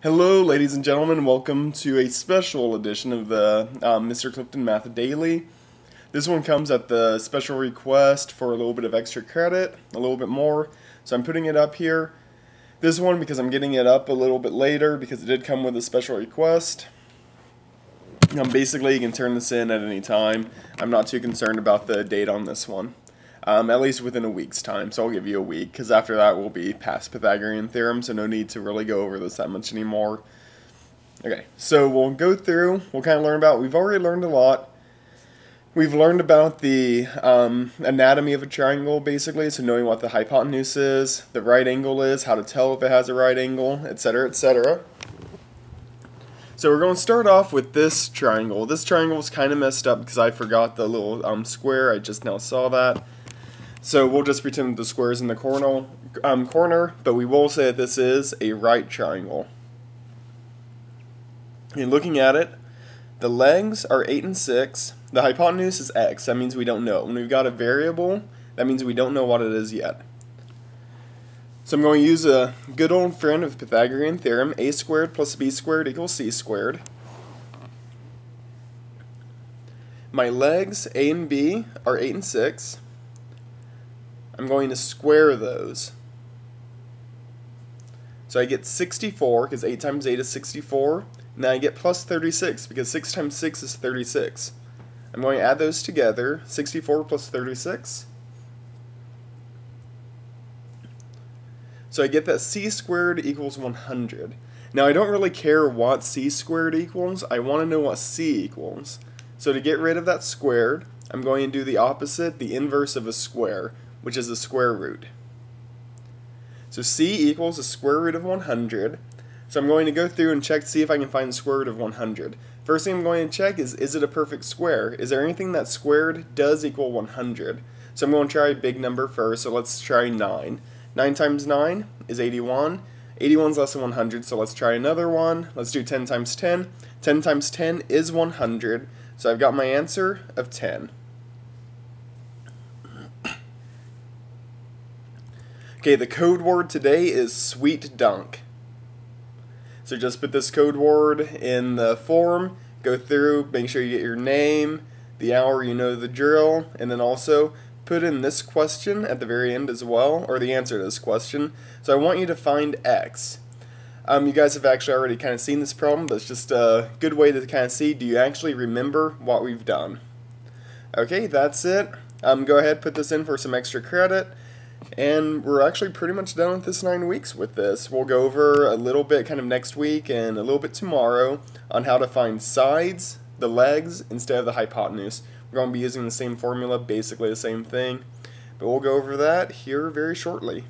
Hello, ladies and gentlemen. Welcome to a special edition of the Mr. Clifton Math Daily. This one comes at the special request for a little bit of extra credit, a little bit more. So I'm putting it up here. This one because I'm getting it up a little bit later because it did come with a special request. Basically, you can turn this in at any time. I'm not too concerned about the date on this one. At least within a week's time, so I'll give you a week, because after that we'll be past Pythagorean Theorem, so no need to really go over this that much anymore. Okay, so we'll go through, we'll kind of learn about, we've already learned a lot. We've learned about the anatomy of a triangle, basically, so knowing what the hypotenuse is, the right angle is, how to tell if it has a right angle, etc., etc. So we're going to start off with this triangle. This triangle is kind of messed up because I forgot the little square, I just now saw that. So we'll just pretend the square is in the corner, but we will say that this is a right triangle. And looking at it, the legs are 8 and 6. The hypotenuse is x. That means we don't know. When we've got a variable, that means we don't know what it is yet. So I'm going to use a good old friend of the Pythagorean Theorem, a squared plus b squared equals c squared. My legs, a and b, are 8 and 6. I'm going to square those. So I get 64, because 8 times 8 is 64. And then I get plus 36, because 6 times 6 is 36. I'm going to add those together, 64 plus 36. So I get that c squared equals 100. Now I don't really care what c squared equals, I want to know what c equals. So to get rid of that squared, I'm going to do the opposite, the inverse of a square, which is the square root. So c equals the square root of 100. So I'm going to go through and check to see if I can find the square root of 100. First thing I'm going to check is it a perfect square? Is there anything that squared does equal 100? So I'm going to try a big number first, so let's try 9. 9 times 9 is 81. 81 is less than 100, so let's try another one. Let's do 10 times 10. 10 times 10 is 100, so I've got my answer of 10. Okay, the code word today is sweet dunk. So just put this code word in the form, go through, make sure you get your name, the hour, you know the drill, and then also put in this question at the very end as well, or the answer to this question. So I want you to find x. You guys have actually already kind of seen this problem, but it's just a good way to kind of see, do you actually remember what we've done? Okay, that's it. Go ahead, put this in for some extra credit. And we're actually pretty much done with this 9 weeks with this. We'll go over a little bit kind of next week and a little bit tomorrow on how to find sides, the legs, instead of the hypotenuse. We're going to be using the same formula, basically the same thing. But we'll go over that here very shortly.